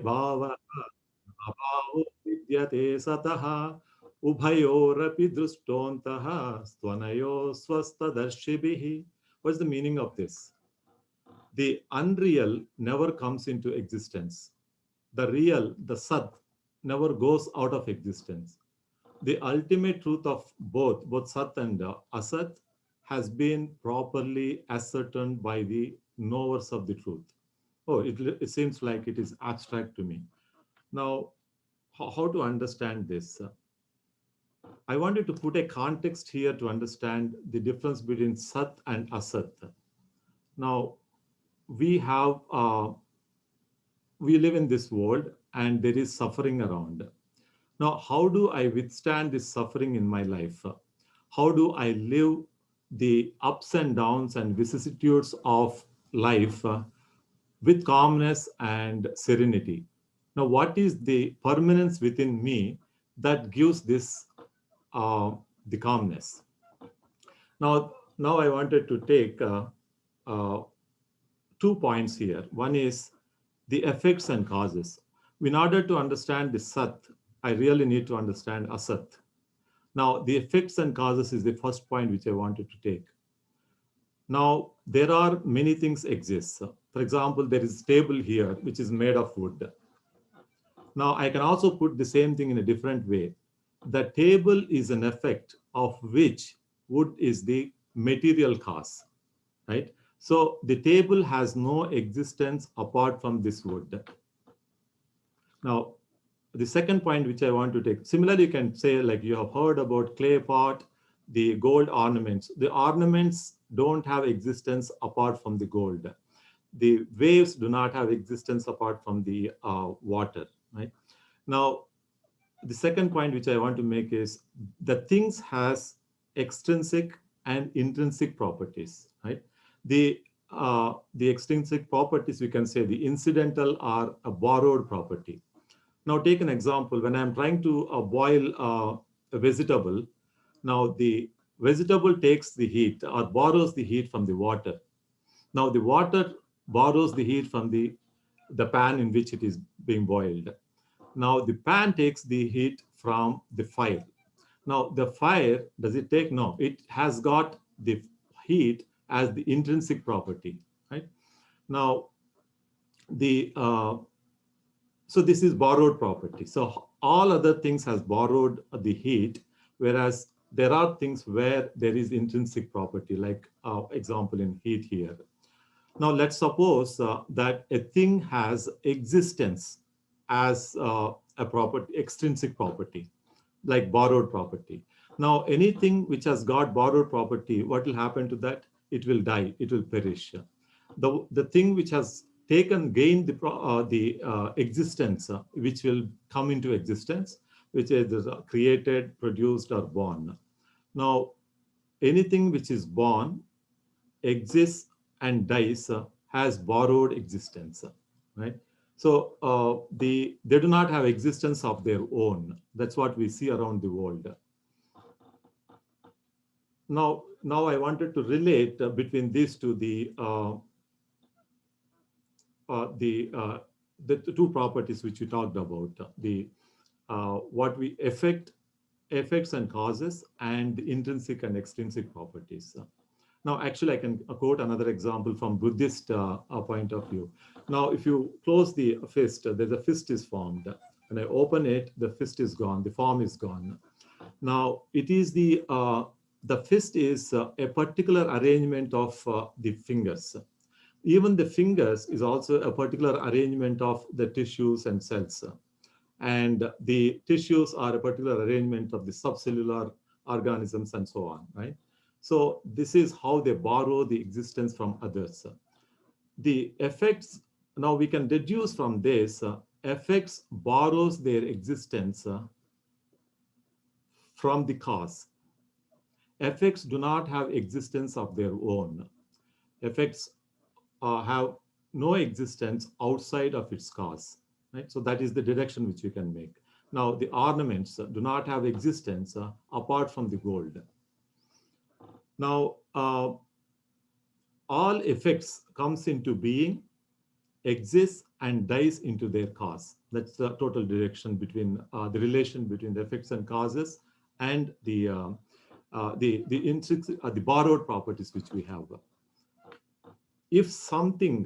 bhava abhavo vidyate sataha ubhayorapi drustontaha svanayo swastadarshibihi. What's the meaning of this? The unreal never comes into existence. The real, the Sat, never goes out of existence. The ultimate truth of both Sat and Asat, has been properly ascertained by the knowers of the truth. Oh, it seems like it is abstract to me. Now, how to understand this? I wanted to put a context here to understand the difference between Sat and Asat. Now, we have we live in this world and there is suffering around. Now, how do I withstand this suffering in my life? How do I live the ups and downs and vicissitudes of life with calmness and serenity? Now, what is the permanence within me that gives this uh, the calmness? Now I wanted to take uh, 2 points here. One is the effects and causes. In order to understand the Sat, I really need to understand Asat. Now, the effects and causes is the first point which I wanted to take. Now, there are many things exist. For example, there is table here which is made of wood. Now, I can also put the same thing in a different way. The table is an effect of which wood is the material cause, right? So the table has no existence apart from this wood. Now, the second point which I want to take, similarly, you can say like you have heard about clay pot, the gold ornaments. The ornaments don't have existence apart from the gold. The waves do not have existence apart from the water, right? Now, the second point which I want to make is the things has extrinsic and intrinsic properties, right? The extrinsic properties, we can say the incidental are a borrowed property. Now take an example. When I'm trying to boil a vegetable, now the vegetable takes the heat or borrows the heat from the water. Now the water borrows the heat from the pan in which it is being boiled. Now the pan takes the heat from the fire. Now the fire, does it take? No, it has got the heat as the intrinsic property, right? Now the so this is borrowed property. So all other things has borrowed the heat, whereas there are things where there is intrinsic property, like example in heat here. Now let's suppose that a thing has existence as a property, extrinsic property, like borrowed property. Now anything which has got borrowed property, what will happen to that? It will die, it will perish. The thing which has gained the existence, which will come into existence, which is created, produced, or born. Now anything which is born, exists, and dies has borrowed existence, right? So they do not have existence of their own. That's what we see around the world. Now I wanted to relate between these two uh, the uh, the two properties which we talked about, the what we effects and causes, and the intrinsic and extrinsic properties. Now, actually, I can quote another example from Buddhist point of view. Now, if you close the fist, there's a fist is formed. When I open it, the fist is gone, the form is gone. Now, it is the fist is a particular arrangement of the fingers. Even the fingers is also a particular arrangement of the tissues and cells. And the tissues are a particular arrangement of the subcellular organisms and so on, right? So this is how they borrow the existence from others. The effects, now we can deduce from this, effects borrows their existence from the cause. Effects do not have existence of their own. Effects have no existence outside of its cause, right? So that is the deduction which you can make. Now the ornaments do not have existence apart from the gold. Now all effects comes into being, exists, and dies into their cause. That's the total direction between the relation between the effects and causes and the intrinsic, the borrowed properties which we have. If something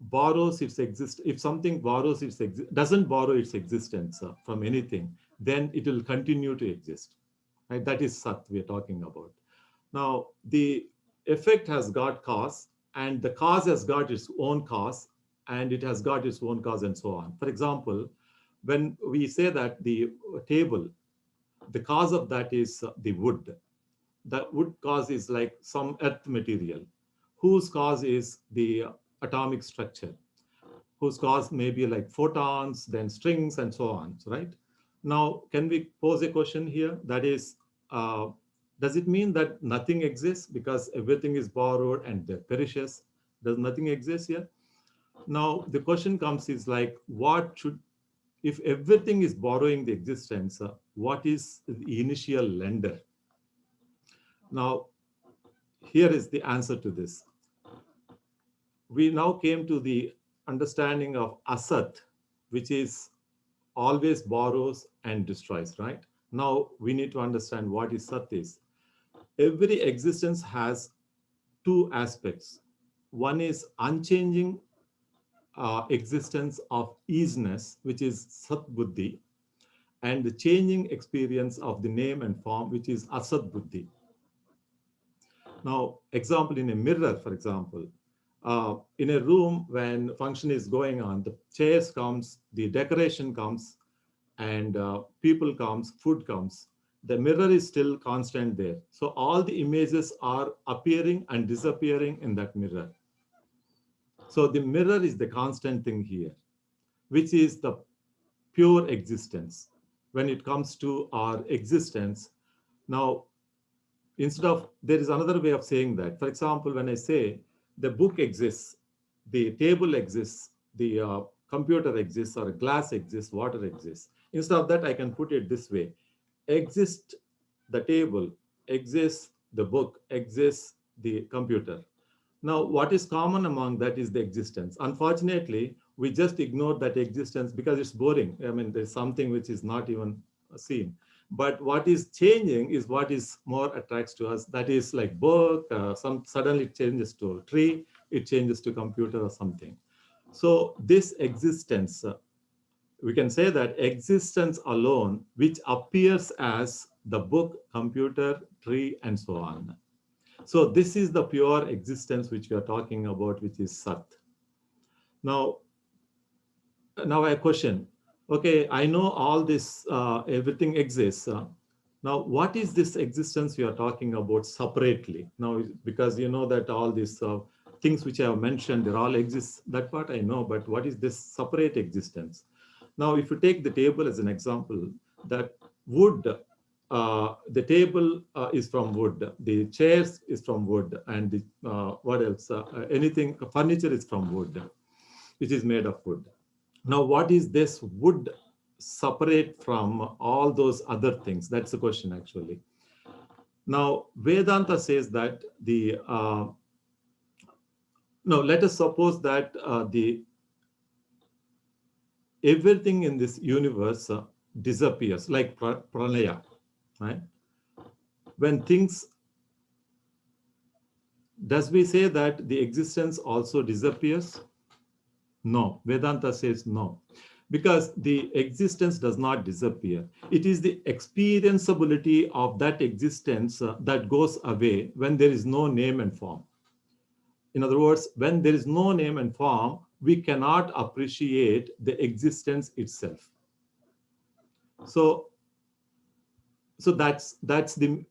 borrows its exist, if something borrows its doesn't borrow its existence from anything, then it will continue to exist. Right? That is Sat we are talking about. Now, the effect has got cause, and the cause has got its own cause, and it has got its own cause, and so on. For example, when we say that the table, the cause of that is the wood. The wood cause is like some earth material, whose cause is the atomic structure, whose cause may be like photons, then strings, and so on, right? Now, can we pose a question here? That is, does it mean that nothing exists because everything is borrowed and perishes? Does nothing exist here? Now, the question comes is like, what should, if everything is borrowing the existence, what is the initial lender? Now, here is the answer to this. We now came to the understanding of Asat, which is always borrows and destroys, right? Now we need to understand what is Sat is. Every existence has two aspects. One is unchanging existence of easiness, which is Sat Buddhi, and the changing experience of the name and form, which is Asat Buddhi. Now, example in a mirror, for example, in a room when function is going on, the chairs comes, the decoration comes, and people comes, food comes. The mirror is still constant there. So all the images are appearing and disappearing in that mirror. So the mirror is the constant thing here, which is the pure existence. When it comes to our existence, now, instead of, there is another way of saying that. For example, when I say the book exists, the table exists, the computer exists, or glass exists, water exists. Instead of that, I can put it this way. Exist the table, exists the book, exists the computer. Now, what is common among that is the existence. Unfortunately, we just ignore that existence because it's boring. I mean, there's something which is not even seen. But what is changing is what is more attracts to us. That is like book, some suddenly it changes to tree, it changes to computer or something. So this existence, we can say that existence alone, which appears as the book, computer, tree, and so on. So this is the pure existence which we are talking about, which is Sat. Now, I question, okay, I know all this, everything exists. Now, what is this existence we are talking about separately? Now, because you know that all these things which I have mentioned, they all exist. That part I know, but what is this separate existence? Now, if you take the table as an example, that wood, the table is from wood, the chairs is from wood, and the, what else? Anything, furniture is from wood, which is made of wood. Now, what is this wood separate from all those other things? That's the question, actually. Now, Vedanta says that the, no, let us suppose that the everything in this universe disappears, like pranaya, right? When things, does we say that the existence also disappears? No, Vedanta says no, because the existence does not disappear. It is the experienceability of that existence that goes away when there is no name and form. In other words, when there is no name and form, we cannot appreciate the existence itself. So that's the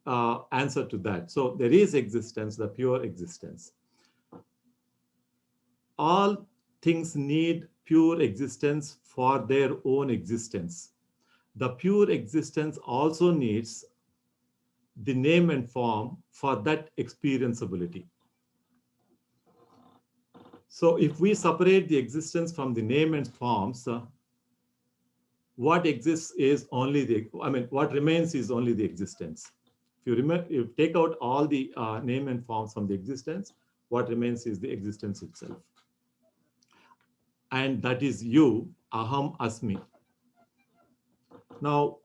answer to that. So there is existence, the pure existence. All things need pure existence for their own existence. The pure existence also needs the name and form for that experienceability. So if we separate the existence from the name and forms, what exists is only the, I mean, what remains is only the existence. If you remember, if you take out all the name and forms from the existence, what remains is the existence itself. and that is you, aham asmi. Now,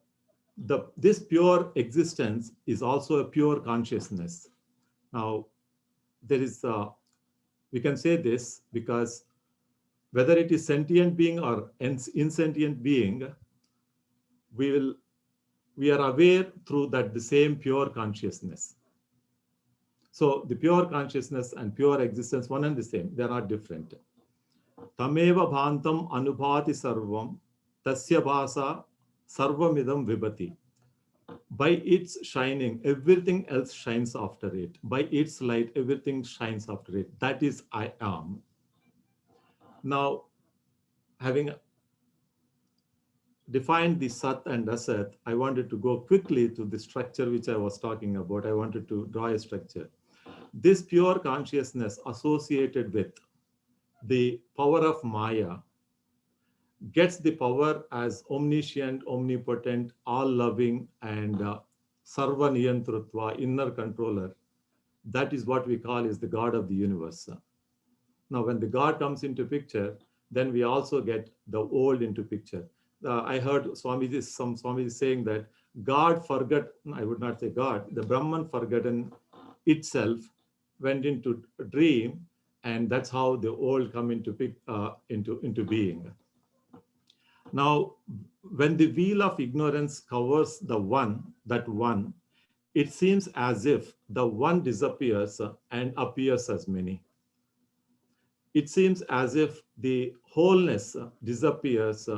this pure existence is also a pure consciousness. Now, there is, we can say this because whether it is sentient being or insentient being, we will we are aware through that the same pure consciousness. So the pure consciousness and pure existence, one and the same, they are not different. Tameva bhantam anubhati sarvam tasya bhasa sarvamidam vibhati. By its shining, everything else shines after it. By its light, everything shines after it. That is I am. Now, having defined the Sat and Asat, I wanted to go quickly to the structure which I was talking about. I wanted to draw a structure. This pure consciousness associated with the power of Maya gets the power as omniscient, omnipotent, all-loving, and sarva niyantrutva, inner controller. That is what we call is the God of the universe. Now, when the God comes into picture, then we also get the old into picture. I heard some Swamiji saying that God forgot, I would not say God, the Brahman forgotten itself went into a dream, and that's how the old come into being. Now, when the wheel of ignorance covers the one, that one, it seems as if the one disappears and appears as many. It seems as if the wholeness disappears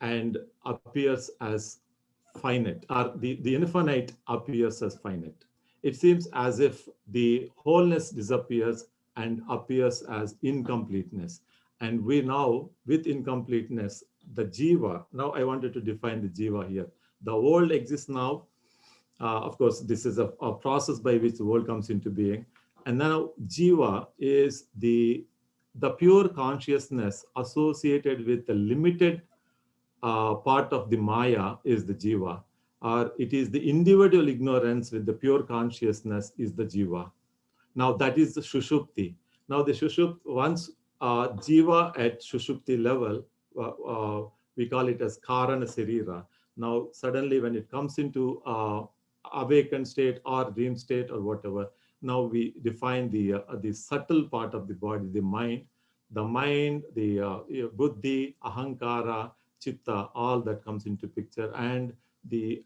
and appears as finite, or the infinite appears as finite. It seems as if the wholeness disappears and appears as incompleteness. And we now, with incompleteness, the jiva, now I wanted to define the jiva here. The world exists now. Of course, this is a process by which the world comes into being. And now jiva is the pure consciousness associated with the limited part of the Maya is the Jiva, or it is the individual ignorance with the pure consciousness is the Jiva. Now that is the Shushupti. Now the Shushupti, once Jiva at Shushupti level, we call it as Karana Sarira. Now suddenly when it comes into awakened state or dream state or whatever, now we define the subtle part of the body, the mind, the buddhi, ahankara, chitta, all that comes into picture, and the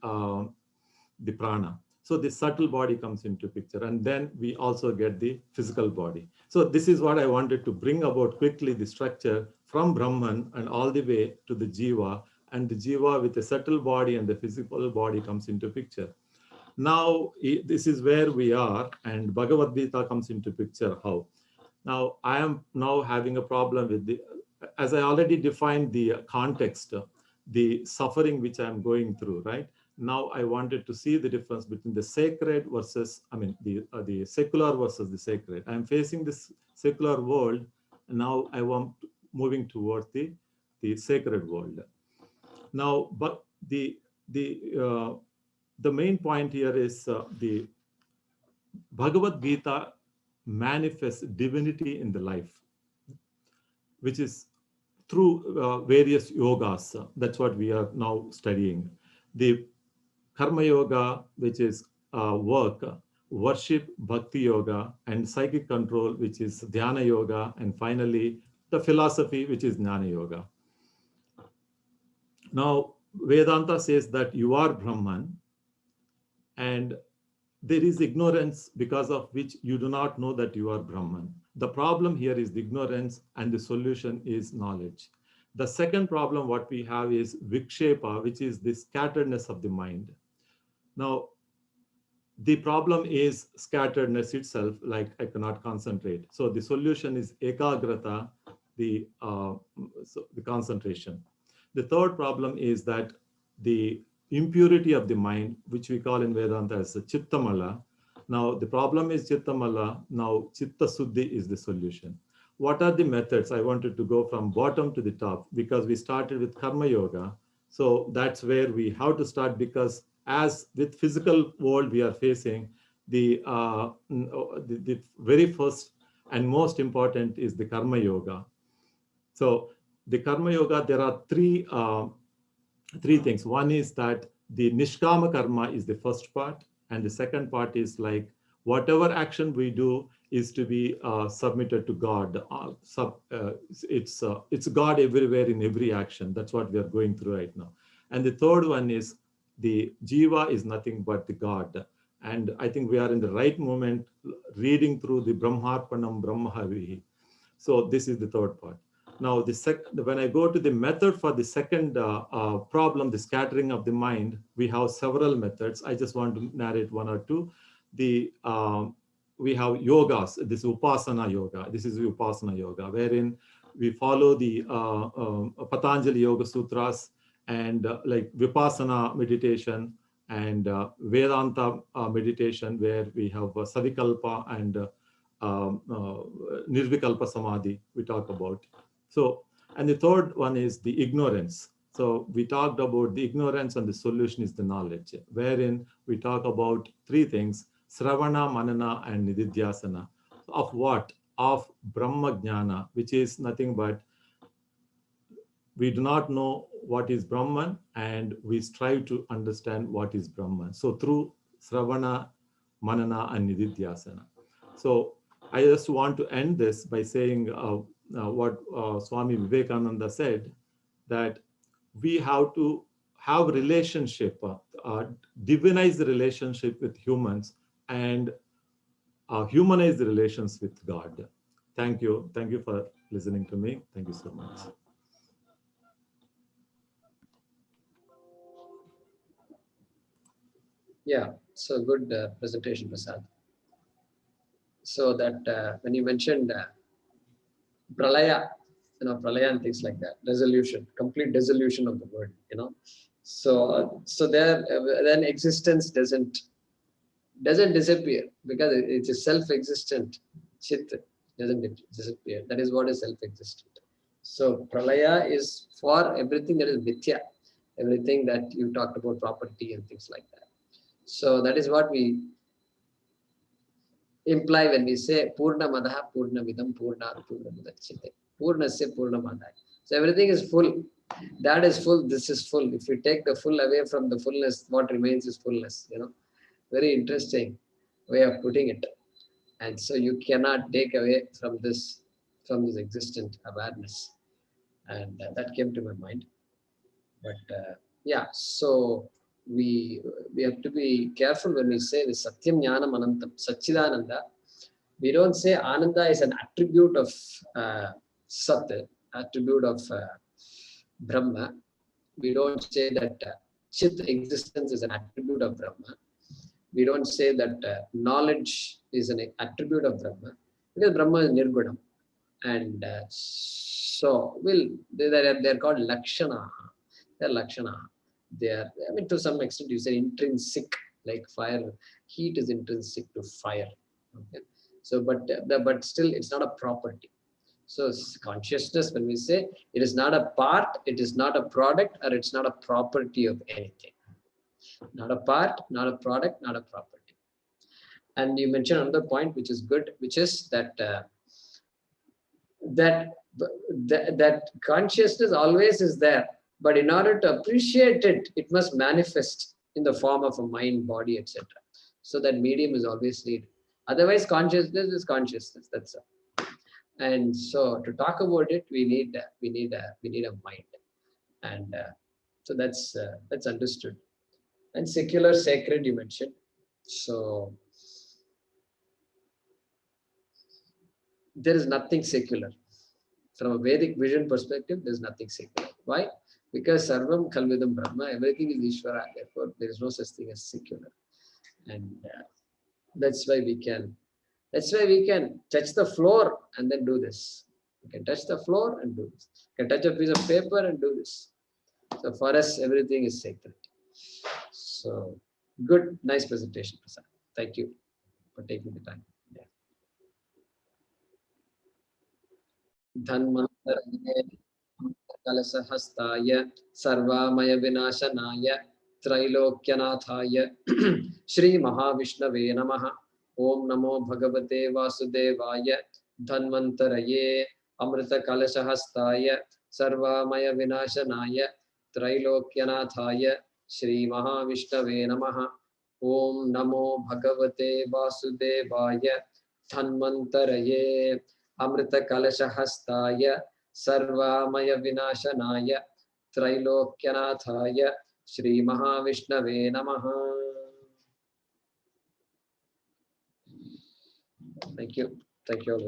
prana. So the subtle body comes into picture, and then we also get the physical body. So this is what I wanted to bring about quickly, the structure from Brahman and all the way to the Jiva, and the Jiva with the subtle body and the physical body comes into picture. Now, this is where we are, and Bhagavad Gita comes into picture how. Now, I am now having a problem with as I already defined the context, the suffering which I'm going through, right? Now I wanted to see the difference between the sacred versus, the secular versus the sacred. I'm facing this secular world, and now I want moving towards the sacred world. Now, but the main point here is the Bhagavad Gita manifests divinity in the life, which is through various yogas. That's what we are now studying. The Karma Yoga, which is work, worship, Bhakti Yoga, and psychic control, which is Dhyana Yoga, and finally the philosophy, which is Jnana Yoga. Now, Vedanta says that you are Brahman, and there is ignorance because of which you do not know that you are Brahman. The problem here is the ignorance, and the solution is knowledge. The second problem what we have is vikshepa, which is the scatteredness of the mind. Now, the problem is scatteredness itself, like I cannot concentrate. So the solution is ekagrata, the concentration. The third problem is that the impurity of the mind, which we call in Vedanta as chittamala. Now, the problem is chittamala. Now, chitta suddhi is the solution. What are the methods? I wanted to go from bottom to the top because we started with karma yoga. So that's where we have to start, because as with physical world we are facing, the very first and most important is the karma yoga. So the Karma Yoga, there are three things. One is that the Nishkama Karma is the first part, and the second part is like whatever action we do is to be submitted to God. It's God everywhere in every action. That's what we are going through right now. And the third one is the Jiva is nothing but the God. And I think we are in the right moment reading through the Brahmarpanam Brahmahavihi. So this is the third part. Now, when I go to the method for the second problem, the scattering of the mind, we have several methods. I just want to narrate one or two. We have yogas. This is Upasana Yoga. This is Upasana Yoga, wherein we follow the Patanjali Yoga Sutras and like Vipassana meditation and Vedanta meditation, where we have Savikalpa and Nirvikalpa Samadhi we talk about. So, and the third one is the ignorance. So we talked about the ignorance and the solution is the knowledge, wherein we talk about three things: Sravana, Manana, and Nididhyasana. Of what? Of Brahma Jnana, which is nothing but we do not know what is Brahman and we strive to understand what is Brahman. So through Sravana, Manana, and Nididhyasana. So I just want to end this by saying what Swami Vivekananda said, that we have to have relationship, divinize the relationship with humans and humanize the relations with God. Thank you. Thank you for listening to me. Thank you so much. Yeah, so good presentation, Prasad. So that when you mentioned pralaya, pralaya and things like that, resolution, complete dissolution of the world, So there, then existence doesn't disappear because it is self-existent. Chit doesn't disappear. That is what is self-existent. So pralaya is for everything that is mithya, everything that you talked about, property and things like that. So that is what we imply when we say Purna Madaha Purna Vidam Purna Purna Mudachite. Purnasya Purna Madaya. So everything is full. That is full, this is full. If you take the full away from the fullness, what remains is fullness, Very interesting way of putting it. And so you cannot take away from this existent awareness. And that came to my mind. But yeah, so we have to be careful when we say the Satyam Jnanam Anantam, Satchidananda. We don't say Ananda is an attribute of Sat, attribute of Brahma. We don't say that Chit existence is an attribute of Brahma. We don't say that knowledge is an attribute of Brahma, because Brahma is Nirgunam. And so they're called Lakshana. They're Lakshana. They are, to some extent, you say intrinsic, like fire. Heat is intrinsic to fire. Okay. So, but still, it's not a property. So, consciousness, when we say it is not a part, it is not a product, or it's not a property of anything. Not a part, not a product, not a property. And you mentioned another point, which is good, which is that that consciousness always is there. But in order to appreciate it, it must manifest in the form of a mind, body, etc. So that medium is always needed. Otherwise, consciousness is consciousness. That's all. And so, to talk about it, we need a mind, and so that's understood. And secular, sacred, you mentioned. So there is nothing secular. From a Vedic vision perspective, there is nothing secular. Why? Because Sarvam Kalvidam Brahma, everything is Ishvara. Therefore, there is no such thing as secular. And that's why we can touch the floor and then do this. You can touch the floor and do this. You can touch a piece of paper and do this. So for us, everything is sacred. So good, nice presentation, Prasad. Thank you for taking the time. Yeah. कलशहस्ताय सर्वामय विनाशनाय त्रैलोक्यनाथाय Shri महाविष्णवे नमः। ओम नमो भगवते वासुदेवाय धन्वन्तरये अमृतकलशहस्ताय सर्वमय विनाशनाय त्रैलोक्यनाथाय श्री महाविष्णवे नमः। ओम नमो भगवते वासुदेवाय धन्वन्तरये। अमृतकलशहस्ताय सर्वमय विनाशनाय त्रैलोक्यनाथाय श्री महाविष्णवे नमः। Thank you.